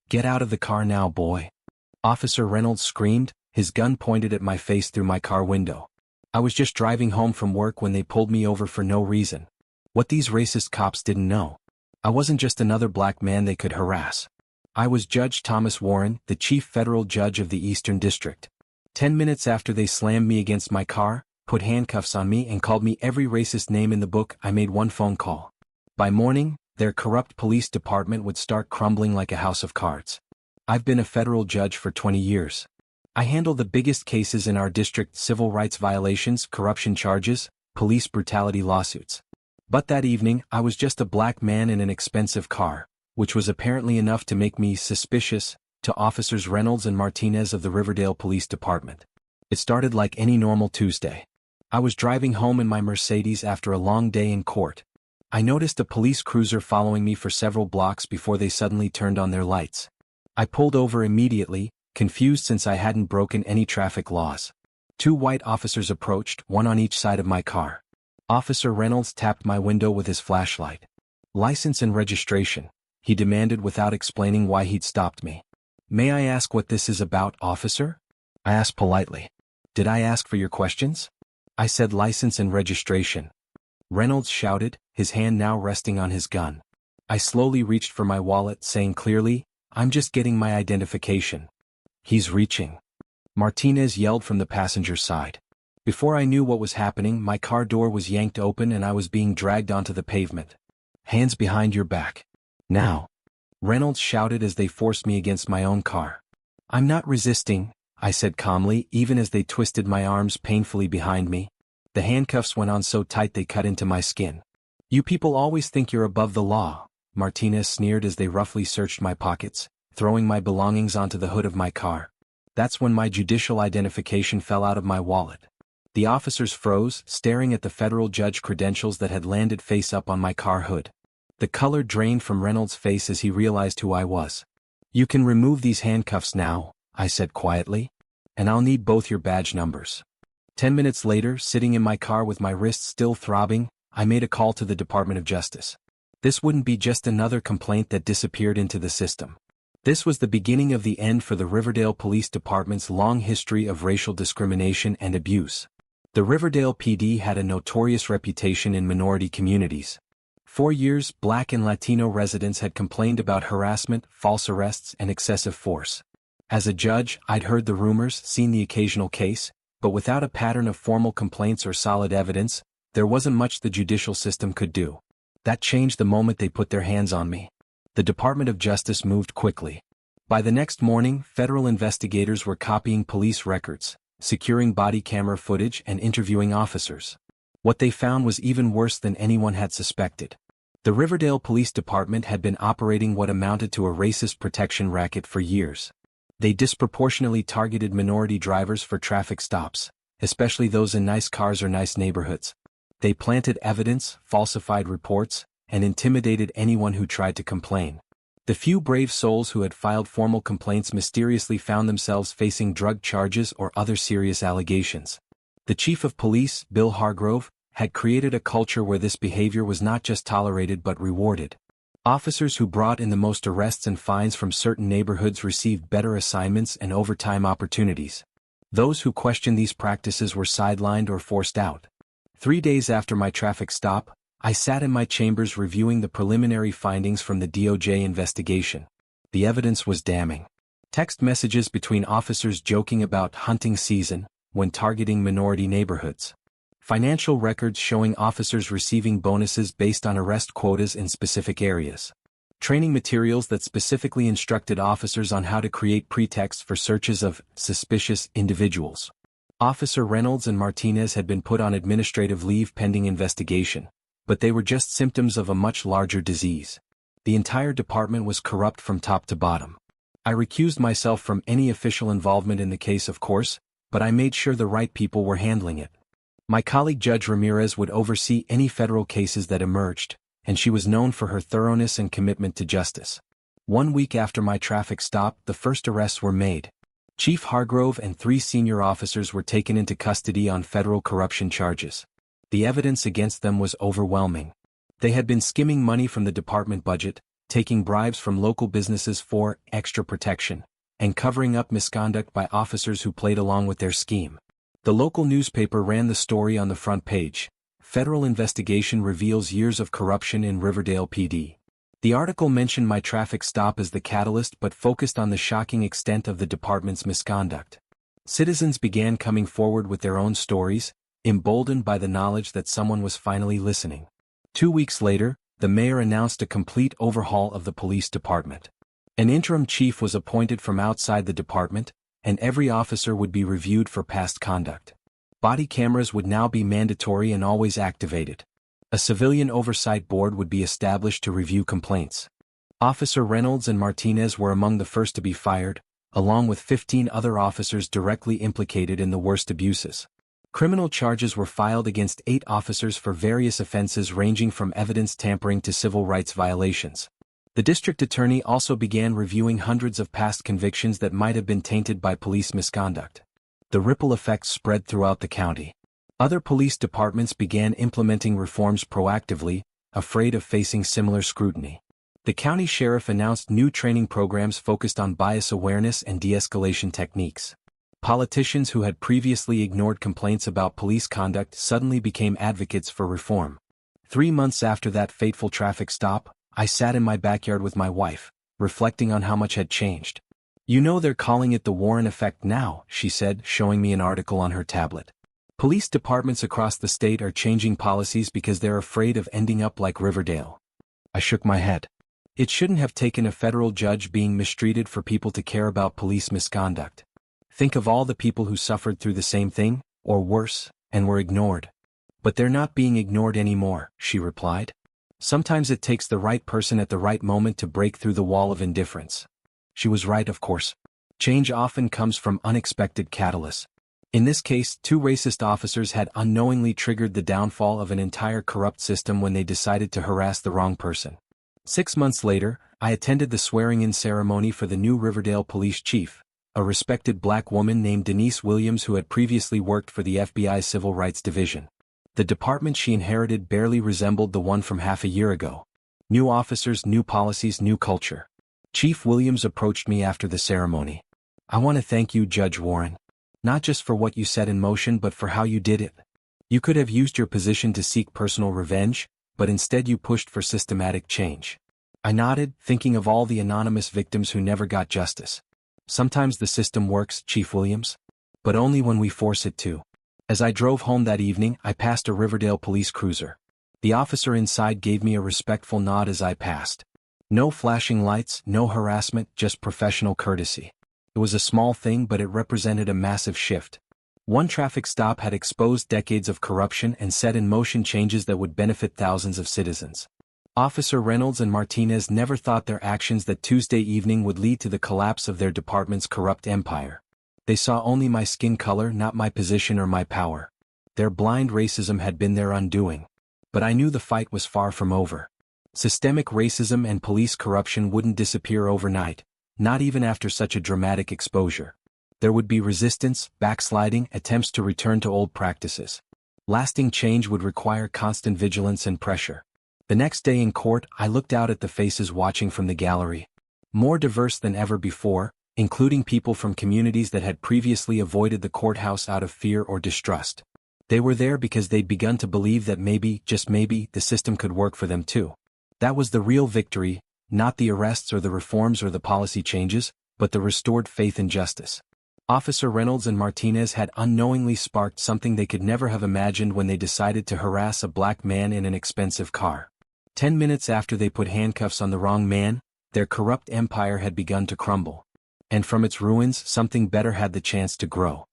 "Get out of the car now, boy," Officer Reynolds screamed, his gun pointed at my face through my car window. I was just driving home from work when they pulled me over for no reason. What these racist cops didn't know. I wasn't just another black man they could harass. I was Judge Thomas Warren, the chief federal judge of the Eastern District. 10 minutes after they slammed me against my car, put handcuffs on me and called me every racist name in the book, I made one phone call. By morning, their corrupt police department would start crumbling like a house of cards. I've been a federal judge for 20 years. I handle the biggest cases in our district: civil rights violations, corruption charges, police brutality lawsuits. But that evening, I was just a black man in an expensive car, which was apparently enough to make me suspicious to Officers Reynolds and Martinez of the Riverdale Police Department. It started like any normal Tuesday. I was driving home in my Mercedes after a long day in court. I noticed a police cruiser following me for several blocks before they suddenly turned on their lights. I pulled over immediately, confused since I hadn't broken any traffic laws. 2 white officers approached, one on each side of my car. Officer Reynolds tapped my window with his flashlight. "License and registration," he demanded without explaining why he'd stopped me. "May I ask what this is about, officer?" I asked politely. "Did I ask for your questions?" I said license and registration. Reynolds shouted, his hand now resting on his gun. I slowly reached for my wallet, saying clearly, "I'm just getting my identification." "He's reaching," Martinez yelled from the passenger side. Before I knew what was happening, my car door was yanked open and I was being dragged onto the pavement. "Hands behind your back. Now," Reynolds shouted as they forced me against my own car. "I'm not resisting," I said calmly, even as they twisted my arms painfully behind me. The handcuffs went on so tight they cut into my skin. "You people always think you're above the law," Martinez sneered as they roughly searched my pockets, throwing my belongings onto the hood of my car. That's when my judicial identification fell out of my wallet. The officers froze, staring at the federal judge credentials that had landed face up on my car hood. The color drained from Reynolds' face as he realized who I was. "You can remove these handcuffs now," I said quietly, "and I'll need both your badge numbers." 10 minutes later, sitting in my car with my wrists still throbbing, I made a call to the Department of Justice. This wouldn't be just another complaint that disappeared into the system. This was the beginning of the end for the Riverdale Police Department's long history of racial discrimination and abuse. The Riverdale PD had a notorious reputation in minority communities. For years, Black and Latino residents had complained about harassment, false arrests, and excessive force. As a judge, I'd heard the rumors, seen the occasional case, but without a pattern of formal complaints or solid evidence, there wasn't much the judicial system could do. That changed the moment they put their hands on me. The Department of Justice moved quickly. By the next morning, federal investigators were copying police records, securing body camera footage, and interviewing officers. What they found was even worse than anyone had suspected. The Riverdale Police Department had been operating what amounted to a racist protection racket for years. They disproportionately targeted minority drivers for traffic stops, especially those in nice cars or nice neighborhoods. They planted evidence, falsified reports, and intimidated anyone who tried to complain. The few brave souls who had filed formal complaints mysteriously found themselves facing drug charges or other serious allegations. The chief of police, Bill Hargrove, had created a culture where this behavior was not just tolerated but rewarded. Officers who brought in the most arrests and fines from certain neighborhoods received better assignments and overtime opportunities. Those who questioned these practices were sidelined or forced out. 3 days after my traffic stop, I sat in my chambers reviewing the preliminary findings from the DOJ investigation. The evidence was damning. Text messages between officers joking about hunting season when targeting minority neighborhoods. Financial records showing officers receiving bonuses based on arrest quotas in specific areas. Training materials that specifically instructed officers on how to create pretexts for searches of suspicious individuals. Officer Reynolds and Martinez had been put on administrative leave pending investigation, but they were just symptoms of a much larger disease. The entire department was corrupt from top to bottom. I recused myself from any official involvement in the case, of course, but I made sure the right people were handling it. My colleague Judge Ramirez would oversee any federal cases that emerged, and she was known for her thoroughness and commitment to justice. 1 week after my traffic stop, the first arrests were made. Chief Hargrove and 3 senior officers were taken into custody on federal corruption charges. The evidence against them was overwhelming. They had been skimming money from the department budget, taking bribes from local businesses for extra protection, and covering up misconduct by officers who played along with their scheme. The local newspaper ran the story on the front page. Federal investigation reveals years of corruption in Riverdale PD. The article mentioned my traffic stop as the catalyst but focused on the shocking extent of the department's misconduct. Citizens began coming forward with their own stories, emboldened by the knowledge that someone was finally listening. 2 weeks later, the mayor announced a complete overhaul of the police department. An interim chief was appointed from outside the department, and every officer would be reviewed for past conduct. Body cameras would now be mandatory and always activated. A civilian oversight board would be established to review complaints. Officer Reynolds and Martinez were among the first to be fired, along with 15 other officers directly implicated in the worst abuses. Criminal charges were filed against 8 officers for various offenses ranging from evidence tampering to civil rights violations. The district attorney also began reviewing hundreds of past convictions that might have been tainted by police misconduct. The ripple effect spread throughout the county. Other police departments began implementing reforms proactively, afraid of facing similar scrutiny. The county sheriff announced new training programs focused on bias awareness and de-escalation techniques. Politicians who had previously ignored complaints about police conduct suddenly became advocates for reform. 3 months after that fateful traffic stop, I sat in my backyard with my wife, reflecting on how much had changed. "You know they're calling it the Warren effect now," she said, showing me an article on her tablet. Police departments across the state are changing policies because they're afraid of ending up like Riverdale. I shook my head. It shouldn't have taken a federal judge being mistreated for people to care about police misconduct. Think of all the people who suffered through the same thing, or worse, and were ignored. "But they're not being ignored anymore," she replied. "Sometimes it takes the right person at the right moment to break through the wall of indifference." She was right, of course. Change often comes from unexpected catalysts. In this case, 2 racist officers had unknowingly triggered the downfall of an entire corrupt system when they decided to harass the wrong person. 6 months later, I attended the swearing-in ceremony for the new Riverdale police chief, a respected black woman named Denise Williams who had previously worked for the FBI Civil Rights Division. The department she inherited barely resembled the one from half a year ago. New officers, new policies, new culture. Chief Williams approached me after the ceremony. "I want to thank you, Judge Warren. Not just for what you set in motion but for how you did it. You could have used your position to seek personal revenge, but instead you pushed for systematic change." I nodded, thinking of all the anonymous victims who never got justice. "Sometimes the system works, Chief Williams. But only when we force it to." As I drove home that evening, I passed a Riverdale police cruiser. The officer inside gave me a respectful nod as I passed. No flashing lights, no harassment, just professional courtesy. It was a small thing, but it represented a massive shift. One traffic stop had exposed decades of corruption and set in motion changes that would benefit thousands of citizens. Officer Reynolds and Martinez never thought their actions that Tuesday evening would lead to the collapse of their department's corrupt empire. They saw only my skin color, not my position or my power. Their blind racism had been their undoing. But I knew the fight was far from over. Systemic racism and police corruption wouldn't disappear overnight, not even after such a dramatic exposure. There would be resistance, backsliding, attempts to return to old practices. Lasting change would require constant vigilance and pressure. The next day in court, I looked out at the faces watching from the gallery. More diverse than ever before, including people from communities that had previously avoided the courthouse out of fear or distrust. They were there because they'd begun to believe that maybe, just maybe, the system could work for them too. That was the real victory, not the arrests or the reforms or the policy changes, but the restored faith in justice. Officer Reynolds and Martinez had unknowingly sparked something they could never have imagined when they decided to harass a black man in an expensive car. 10 minutes after they put handcuffs on the wrong man, their corrupt empire had begun to crumble. And from its ruins, something better had the chance to grow.